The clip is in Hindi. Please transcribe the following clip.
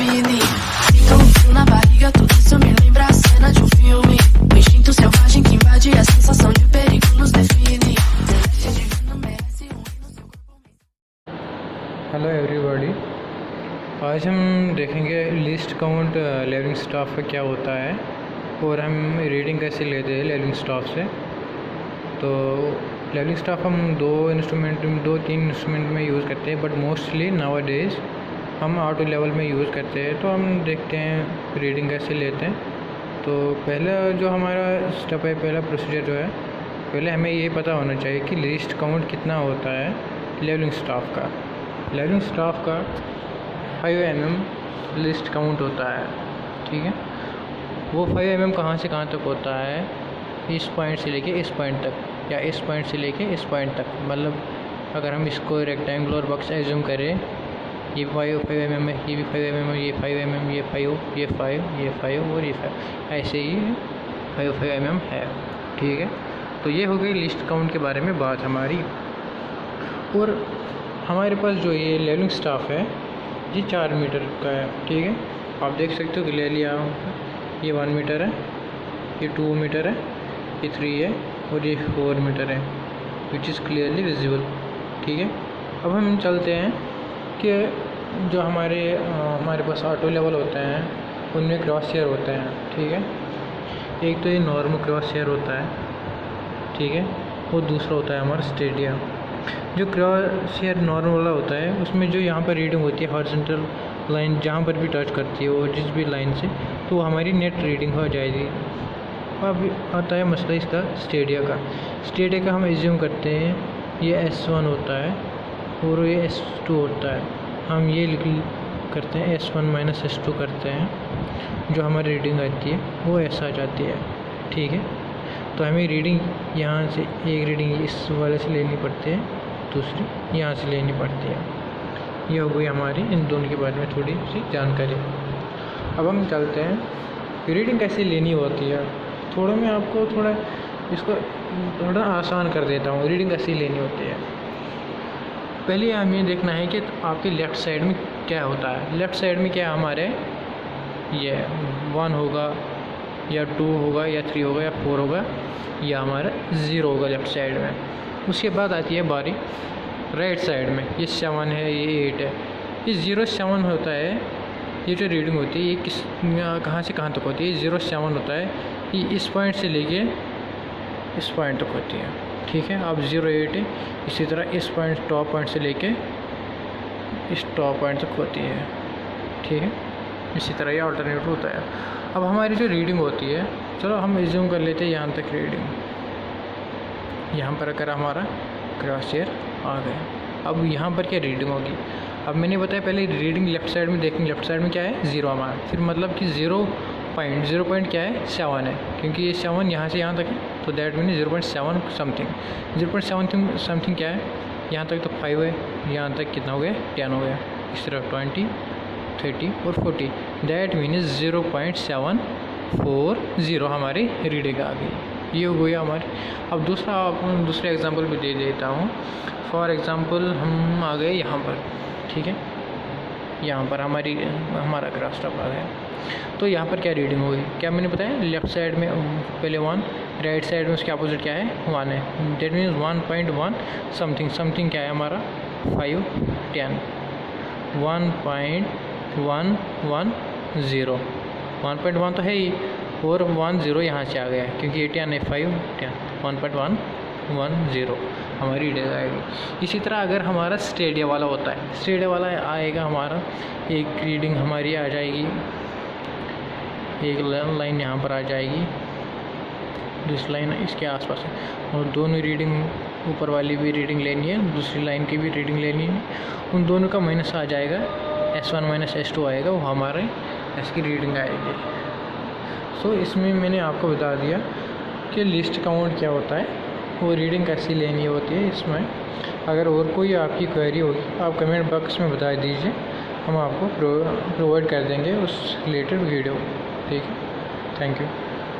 define. Sinto um frio na barriga, tudo isso me lembra a cena de um filme. O instinto selvagem que invade a sensação de perigo nos define. Celeste divino merece um hino, seu corpo. Hello everybody, आज हम देखेंगे लिस्ट काउंट लेवलिंग स्टाफ का क्या होता है और हम रीडिंग कैसे लेते हैं लेवलिंग स्टाफ से। तो लेवलिंग स्टाफ हम दो तीन इंस्ट्रूमेंट में यूज़ करते हैं, बट मोस्टली नाउ डेज हम ऑटो लेवल में यूज़ करते हैं। तो हम देखते हैं रीडिंग कैसे लेते हैं। तो पहला जो हमारा स्टेप है, पहला प्रोसीजर जो है, पहले हमें ये पता होना चाहिए कि लिस्ट काउंट कितना होता है लेवलिंग स्टाफ का। लेवलिंग स्टाफ का 5 mm लिस्ट काउंट होता है, ठीक है। वो 5 mm कहाँ से कहाँ तक होता है, इस पॉइंट से लेके इस पॉइंट तक, या इस पॉइंट से लेके इस पॉइंट तक। मतलब अगर हम इसको रेक्टेंगुलर बॉक्स एज्यूम करें, ये 5 mm है, ये भी 5 mm है, ये 5 mm, ये 5, ये 5, ये 5 और ये 5, ऐसे ही 5 mm है, ठीक है। तो ये हो गई लिस्ट काउंट के बारे में बात हमारी। और हमारे पास जो ये लेवलिंग स्टाफ है ये 4 मीटर का है, ठीक है। आप देख सकते हो क्लियरली, ये 1 मीटर है, ये 2 मीटर है, ये 3 है और ये 4 मीटर है, विच इज़ क्लियरली विजिबल, ठीक है। अब हम चलते हैं कि जो हमारे पास ऑटो लेवल होते हैं उनमें क्रॉस शेयर होते हैं, ठीक है। एक तो ये नॉर्मल क्रॉस शेयर होता है, ठीक है, और दूसरा होता है हमारा स्टेडियम। जो क्रॉस शेयर नॉर्मल वाला होता है उसमें जो यहाँ पर रीडिंग होती है हॉरिजॉन्टल लाइन जहाँ पर भी टच करती है और जिस भी लाइन से, तो हमारी नेट रीडिंग हो जाएगी। अब आता है मसला इसका स्टेडिया का। स्टेडिया का हम एज्यूम करते हैं ये S1 होता है और ये S2 होता है। हम ये करते हैं S1 - S2 करते हैं, जो हमारी रीडिंग आती है वो ऐसा आ जाती है, ठीक है। तो हमें रीडिंग यहाँ से एक रीडिंग इस वाले से लेनी पड़ती है, दूसरी यहाँ से लेनी पड़ती है। ये हो गई हमारी इन दोनों के बारे में थोड़ी सी जानकारी। अब हम चलते हैं रीडिंग कैसे लेनी होती है। थोड़ा मैं आपको इसको थोड़ा आसान कर देता हूँ। रीडिंग कैसे लेनी होती है, पहले हमें देखना है कि आपके लेफ़्ट साइड में क्या होता है। लेफ़्ट साइड में क्या हमारे ये 1 होगा या 2 होगा या 3 होगा या 4 होगा या हमारा 0 होगा लेफ़्ट साइड में। उसके बाद आती है बारी राइट साइड में, ये 7 है, ये 8 है, ये 0 7 होता है। ये जो रीडिंग होती है ये कहाँ से कहाँ तक होती है, ये 0 7 होता है। ये इस पॉइंट से लेके इस पॉइंट तक होती है, ठीक है। अब 0 8 है, इसी तरह इस पॉइंट टॉप पॉइंट से लेके इस टॉप पॉइंट तक होती है, ठीक है। इसी तरह ये अल्टरनेट होता है। अब हमारी जो रीडिंग होती है, चलो हम एज्यूम कर लेते हैं यहाँ तक रीडिंग। यहाँ पर अगर हमारा क्रॉस शेयर आ गया, अब यहाँ पर क्या रीडिंग होगी। अब मैंने बताया पहले रीडिंग लेफ़्ट साइड में देखेंगे, लेफ़्ट साइड में क्या है 0 हमारा, फिर मतलब कि 0 पॉइंट क्या है 7 है, क्योंकि ये 7 यहाँ से यहाँ तक है, तो दैट मीन 0.7 समथिंग। 0.7 समथिंग क्या है, यहाँ तक तो 5 है, यहाँ तक कितना हो गया 10 हो गया, इस तरफ 20 30 और 40, दैट मीन 0.740 हमारी रीडिंग आ गई। ये हो गया हमारी। अब दूसरा एग्जांपल भी दे देता हूँ। फॉर एग्जांपल हम आ गए यहाँ पर, ठीक है, यहाँ पर हमारा क्रॉस स्टॉप आ गया। तो यहाँ पर क्या रीडिंग होगी, क्या मैंने बताया लेफ़्ट साइड में पहले 1, राइट साइड में उसके अपोजिट क्या है 1 है, दैट मीन्स 1.1 समथिंग क्या है हमारा 5 10 1.110 1.1 तो है ही, और 1 0 यहाँ से आ गया है क्योंकि ये 10 है, 5 10 1.110 हमारी रीडिंग आएगी। इसी तरह अगर हमारा स्टेडिया वाला होता है, स्टेडिया वाला आएगा हमारा, एक रीडिंग हमारी आ जाएगी, एक लाइन यहाँ पर आ जाएगी, दूसरी लाइन इसके आसपास है, और दोनों रीडिंग ऊपर वाली भी रीडिंग लेनी है, दूसरी लाइन की भी रीडिंग लेनी है। उन दोनों का माइनस आ जाएगा, S1 - S2 आएगा, वो हमारे इसकी रीडिंग आएगी। सो इसमें मैंने आपको बता दिया कि लिस्ट काउंट क्या होता है, वो रीडिंग कैसी लेनी होती है इसमें। अगर और कोई आपकी क्वेरी होगी आप कमेंट बॉक्स में बता दीजिए, हम आपको प्रोवाइड कर देंगे उस रिलेटेड वीडियो, ठीक है। Thank you.